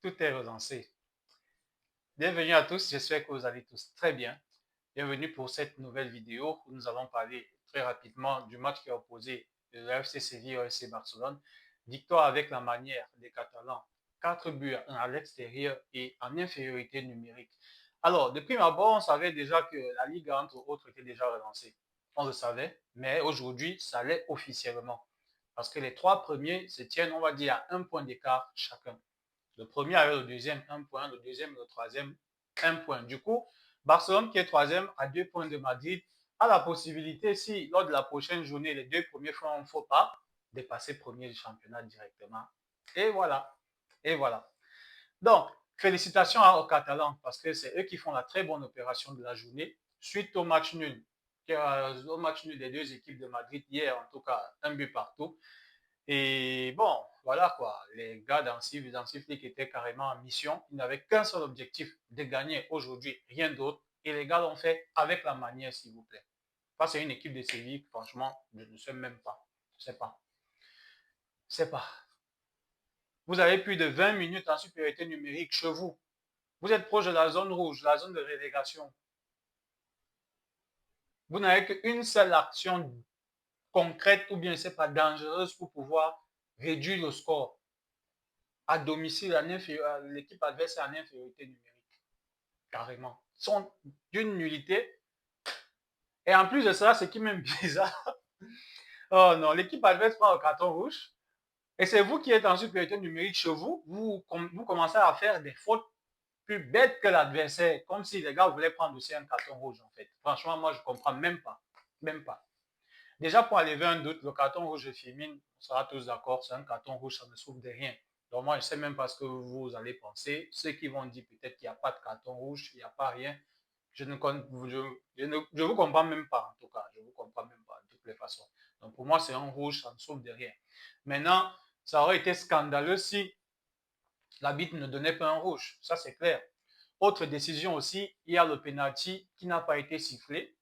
Tout est relancé. Bienvenue à tous, j'espère que vous allez tous très bien. Bienvenue pour cette nouvelle vidéo où nous allons parler très rapidement du match qui a opposé le FC Séville au FC Barcelone. Victoire avec la manière des Catalans, 4 buts à l'extérieur et en infériorité numérique. Alors, de prime abord, on savait déjà que la Ligue, entre autres, était déjà relancée. On le savait, mais aujourd'hui, ça l'est officiellement. Parce que les trois premiers se tiennent, on va dire, à un point d'écart chacun. Le premier avec le deuxième, un point. Le deuxième et le troisième, un point. Du coup, Barcelone, qui est troisième, à 2 points de Madrid, a la possibilité, si lors de la prochaine journée, les deux premiers font un faux pas, de passer premier du championnat directement. Et voilà. Et voilà. Donc, félicitations aux Catalans parce que c'est eux qui font la très bonne opération de la journée. Suite au match nul des deux équipes de Madrid hier, en tout cas, un but partout. Et bon, voilà quoi. Les gars dans League étaient carrément en mission. Ils n'avaient qu'un seul objectif, de gagner aujourd'hui, rien d'autre. Et les gars l'ont fait avec la manière, s'il vous plaît. Face à une équipe de Séville, franchement, je ne sais même pas. Je ne sais pas. Je sais pas. Vous avez plus de 20 minutes en supériorité numérique chez vous. Vous êtes proche de la zone rouge, la zone de relégation. Vous n'avez qu'une seule action concrète ou bien, c'est pas dangereuse pour pouvoir réduire le score à domicile, l'équipe adverse est en infériorité numérique, carrément. Ils sont d'une nullité. Et en plus de cela, ce qui est même bizarre, oh non, l'équipe adverse prend le carton rouge. Et c'est vous qui êtes en supériorité numérique chez vous, vous commencez à faire des fautes plus bêtes que l'adversaire, comme si les gars voulaient prendre aussi un carton rouge, en fait. Franchement, moi, je ne comprends même pas. Même pas. Déjà, pour enlever un doute, le carton rouge de Firmine, on sera tous d'accord, c'est un carton rouge, ça ne souffre de rien. Donc moi, je ne sais même pas ce que vous allez penser. Ceux qui vont dire peut-être qu'il n'y a pas de carton rouge, il n'y a pas rien. Je vous comprends même pas, en tout cas. Je ne vous comprends même pas, de toutes les façons. Donc pour moi, c'est un rouge, ça ne souffre de rien. Maintenant, ça aurait été scandaleux si l'arbitre ne donnait pas un rouge. Ça, c'est clair. Autre décision aussi, il y a le penalty qui n'a pas été sifflé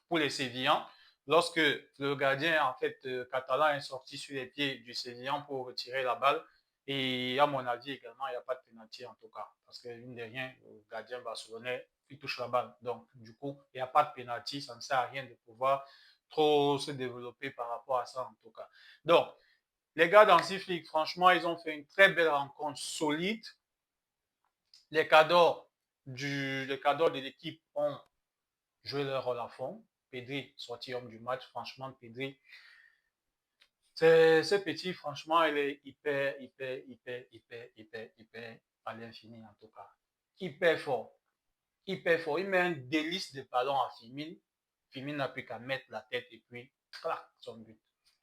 pour les Sévillans. Lorsque le gardien, en fait, catalan est sorti sur les pieds du Sévillan pour retirer la balle, et à mon avis également, il n'y a pas de pénalty en tout cas, parce que mine de rien, le gardien barcelonais, il touche la balle. Donc, du coup, il n'y a pas de pénalty, ça ne sert à rien de pouvoir trop se développer par rapport à ça en tout cas. Donc, les gars dans League, franchement, ils ont fait une très belle rencontre solide. Les cadors, les cadors de l'équipe ont joué leur rôle à fond. Pedri, sorti homme du match, franchement, Pedri, ce petit, franchement, il est hyper à l'infini en tout cas. Hyper fort. Hyper fort. Il met un délice de ballon à Firmine. Firmine n'a plus qu'à mettre la tête et puis, clac, son but.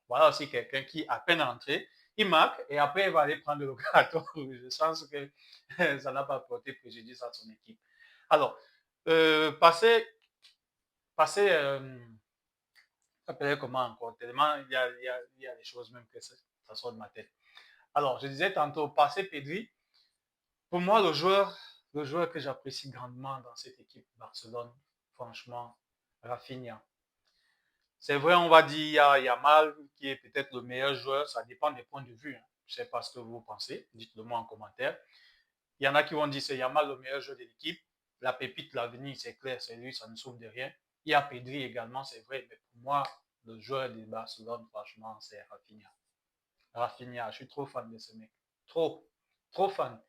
Voilà aussi quelqu'un qui, à peine entré, il marque et après il va aller prendre le carton. Je sens que ça n'a pas porté préjudice à son équipe. Alors, passer s'appelait comment encore? Tellement il y a des choses même que ça sort de ma tête. Alors, je disais tantôt, passer Pedri, pour moi, le joueur que j'apprécie grandement dans cette équipe Barcelone, franchement, Rafinha. C'est vrai, on va dire, il y a Yamal qui est peut-être le meilleur joueur, ça dépend des points de vue. Hein. Je ne sais pas ce que vous pensez, dites-le moi en commentaire. Il y en a qui vont dire c'est Yamal le meilleur joueur de l'équipe. La pépite, l'avenir, c'est clair, c'est lui, ça ne souffre de rien. Il y a Pedri également, c'est vrai, mais pour moi, le joueur de Barcelone, franchement, c'est Rafinha. Rafinha, je suis trop fan de ce mec. Trop, trop fan.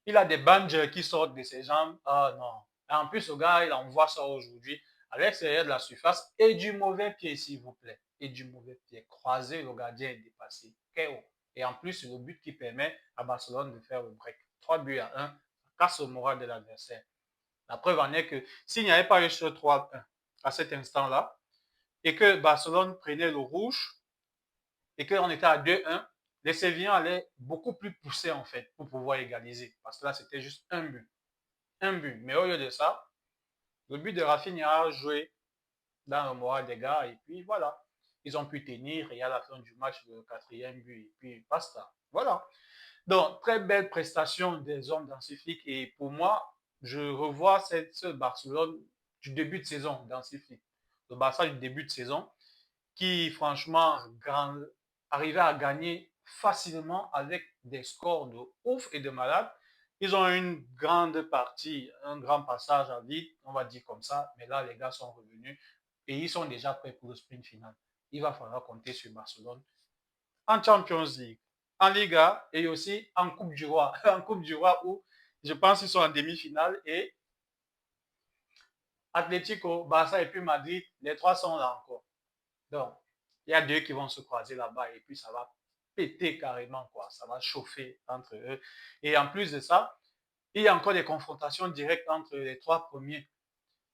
Il a des bandes qui sortent de ses jambes. Ah non. Et en plus, le gars, il envoie ça aujourd'hui à l'extérieur de la surface et du mauvais pied, s'il vous plaît. Et du mauvais pied. Croisé, le gardien est dépassé. KO. Et en plus, c'est le but qui permet à Barcelone de faire le break. 3 buts à 1. Ça casse le moral de l'adversaire. La preuve en est que s'il n'y avait pas eu ce 3-1 à cet instant-là, et que Barcelone prenait le rouge, et qu'on était à 2-1, les Sévillans allaient beaucoup plus pousser en fait pour pouvoir égaliser. Parce que là, c'était juste un but. Un but. Mais au lieu de ça, le but de Rafinha a joué dans le moral des gars et puis voilà. Ils ont pu tenir et à la fin du match, le quatrième but et puis basta. Voilà. Donc, très belle prestation des hommes dans ce flic et pour moi, je revois ce Barcelone du début de saison dans ce flic. Le Barça du début de saison qui, franchement, arrivait à gagner facilement avec des scores de ouf et de malade. Ils ont une grande partie, un grand passage à vide, on va dire comme ça, mais là, les gars sont revenus et ils sont déjà prêts pour le sprint final. Il va falloir compter sur Barcelone en Champions League, en Liga et aussi en Coupe du Roi. En Coupe du Roi où je pense qu'ils sont en demi-finale et Atlético, Barça et puis Madrid, les trois sont là encore. Donc, il y a deux qui vont se croiser là-bas et puis ça va péter carrément, quoi. Ça va chauffer entre eux. Et en plus de ça, il y a encore des confrontations directes entre les trois premiers.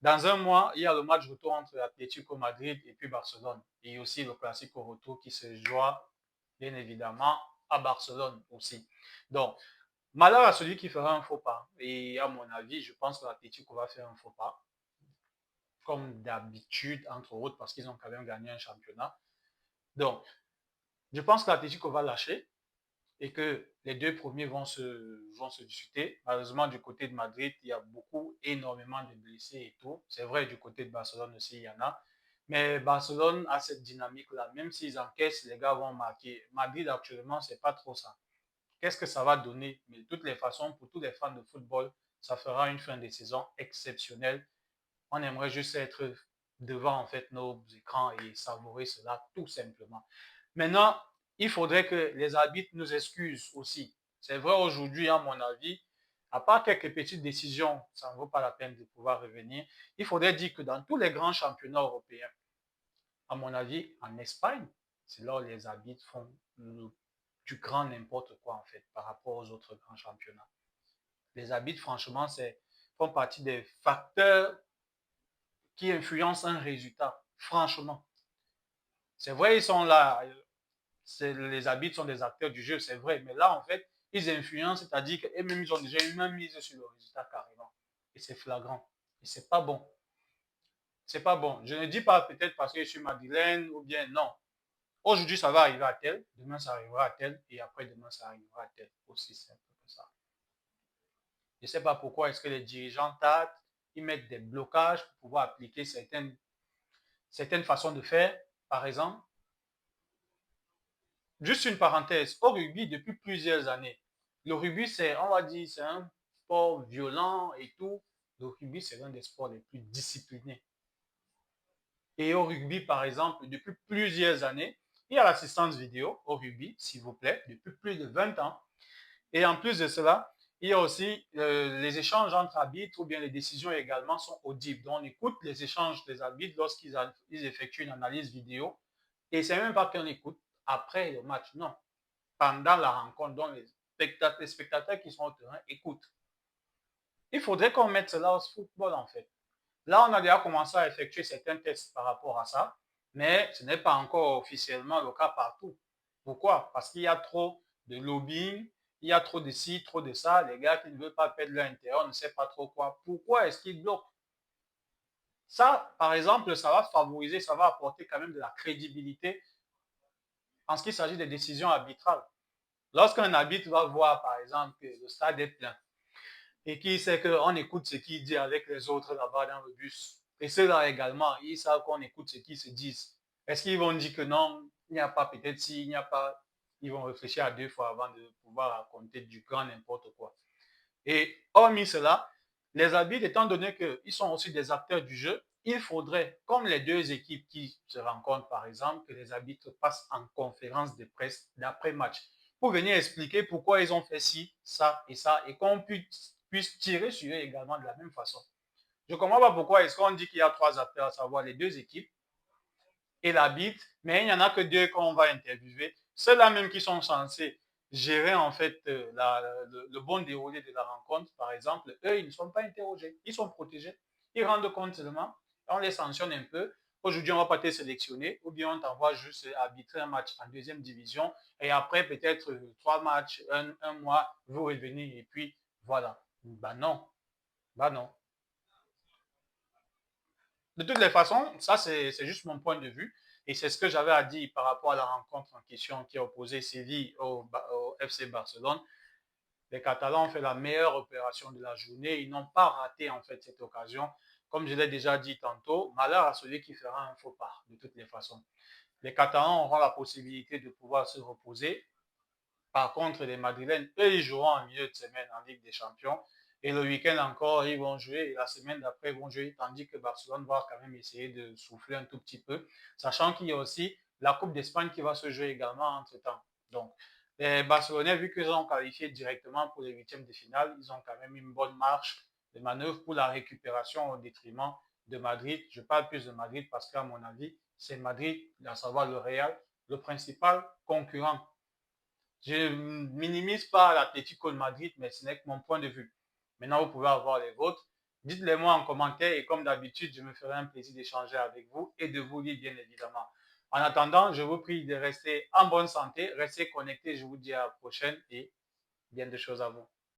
Dans un mois, il y a le match retour entre Atlético Madrid et puis Barcelone. Et aussi le classique au retour qui se joue, bien évidemment, à Barcelone aussi. Donc, malheur à celui qui fera un faux pas. Et à mon avis, je pense que l'Atlético va faire un faux pas, comme d'habitude, entre autres, parce qu'ils ont quand même gagné un championnat. Donc, je pense que l'Atlético va lâcher et que les deux premiers vont se discuter. Malheureusement, du côté de Madrid, il y a énormément de blessés et tout. C'est vrai, du côté de Barcelone aussi, il y en a. Mais Barcelone a cette dynamique-là. Même s'ils encaissent, les gars vont marquer. Madrid, actuellement, c'est pas trop ça. Qu'est-ce que ça va donner? Mais de toutes les façons, pour tous les fans de football, ça fera une fin de saison exceptionnelle. On aimerait juste être devant en fait nos écrans et savourer cela tout simplement. Maintenant, il faudrait que les arbitres nous excusent aussi. C'est vrai aujourd'hui, à mon avis, à part quelques petites décisions, ça ne vaut pas la peine de pouvoir revenir. Il faudrait dire que dans tous les grands championnats européens, à mon avis, en Espagne, c'est là où les arbitres font du grand n'importe quoi en fait par rapport aux autres grands championnats. Les arbitres, franchement, font partie des facteurs qui influencent un résultat. Franchement. C'est vrai, ils sont là. Les arbitres sont des acteurs du jeu, c'est vrai. Mais là, en fait, ils influencent, c'est-à-dire qu'eux-mêmes, ils ont déjà une main mise sur le résultat carrément. Et c'est flagrant. Et c'est pas bon. C'est pas bon. Je ne dis pas peut-être parce que je suis madrilène ou bien non. Aujourd'hui, ça va arriver à tel, demain, ça arrivera à tel, et après, demain, ça arrivera à tel. Aussi simple que ça. Je ne sais pas pourquoi est-ce que les dirigeants tâtent, ils mettent des blocages pour pouvoir appliquer certaines façons de faire. Par exemple, juste une parenthèse, au rugby, depuis plusieurs années, le rugby, on va dire, c'est un sport violent et tout. Le rugby, c'est l'un des sports les plus disciplinés. Et au rugby, par exemple, depuis plusieurs années, il y a l'assistance vidéo au rugby, s'il vous plaît, depuis plus de 20 ans. Et en plus de cela, il y a aussi les échanges entre arbitres ou bien les décisions également sont audibles. Donc, on écoute les échanges des arbitres lorsqu'ils effectuent une analyse vidéo. Et c'est même pas qu'on écoute après le match, non. Pendant la rencontre, donc les spectateurs qui sont au terrain écoutent. Il faudrait qu'on mette cela au football, en fait. Là, on a déjà commencé à effectuer certains tests par rapport à ça, mais ce n'est pas encore officiellement le cas partout. Pourquoi? Parce qu'il y a trop de lobbying, il y a trop de ci, trop de ça, les gars qui ne veulent pas perdre leur intérêt, on ne sait pas trop quoi. Pourquoi est-ce qu'ils bloquent? Ça, par exemple, ça va favoriser, ça va apporter quand même de la crédibilité en ce qui s'agit des décisions arbitrales. Lorsqu'un arbitre va voir, par exemple, que le stade est plein et qu'il sait qu'on écoute ce qu'il dit avec les autres là-bas dans le bus, et ceux-là également, ils savent qu'on écoute ce qu'ils se disent. Est-ce qu'ils vont dire que non, il n'y a pas peut-être si, il n'y a pas, ils vont réfléchir à deux fois avant de pouvoir raconter du grand n'importe quoi. Et hormis cela, les arbitres, étant donné qu'ils sont aussi des acteurs du jeu, il faudrait, comme les deux équipes qui se rencontrent par exemple, que les arbitres passent en conférence de presse d'après-match pour venir expliquer pourquoi ils ont fait ci, ça et qu'on puisse tirer sur eux également de la même façon. Je ne comprends pas pourquoi est-ce qu'on dit qu'il y a trois acteurs, à savoir les deux équipes et l'arbitre, mais il n'y en a que deux qu'on va interviewer. Ceux-là même qui sont censés gérer en fait le bon déroulé de la rencontre, par exemple, eux, ils ne sont pas interrogés. Ils sont protégés. Ils rendent compte seulement. On les sanctionne un peu. Aujourd'hui, on ne va pas te sélectionner ou bien on t'envoie juste arbitrer un match en deuxième division et après peut-être trois matchs, un mois, vous revenez et puis voilà. Ben non. Ben non. De toutes les façons, ça c'est juste mon point de vue et c'est ce que j'avais à dire par rapport à la rencontre en question qui a opposé Séville au FC Barcelone. Les Catalans ont fait la meilleure opération de la journée. Ils n'ont pas raté en fait cette occasion. Comme je l'ai déjà dit tantôt, malheur à celui qui fera un faux pas de toutes les façons. Les Catalans auront la possibilité de pouvoir se reposer Par contre, les Madrilènes, eux, ils joueront en milieu de semaine en Ligue des Champions. Et le week-end encore, ils vont jouer. Et la semaine d'après, ils vont jouer. Tandis que Barcelone va quand même essayer de souffler un tout petit peu. Sachant qu'il y a aussi la Coupe d'Espagne qui va se jouer également entre-temps. Donc, les Barcelonais, vu qu'ils ont qualifié directement pour les huitièmes de finale, ils ont quand même une bonne marche de manœuvre pour la récupération au détriment de Madrid. Je parle plus de Madrid parce qu'à mon avis, c'est Madrid, à savoir le Real, le principal concurrent. Je ne minimise pas l'Atlético de Madrid, mais ce n'est que mon point de vue. Maintenant, vous pouvez avoir les vôtres. Dites-les moi en commentaire et comme d'habitude, je me ferai un plaisir d'échanger avec vous et de vous lire bien évidemment. En attendant, je vous prie de rester en bonne santé, restez connectés. Je vous dis à la prochaine et bien de choses à vous.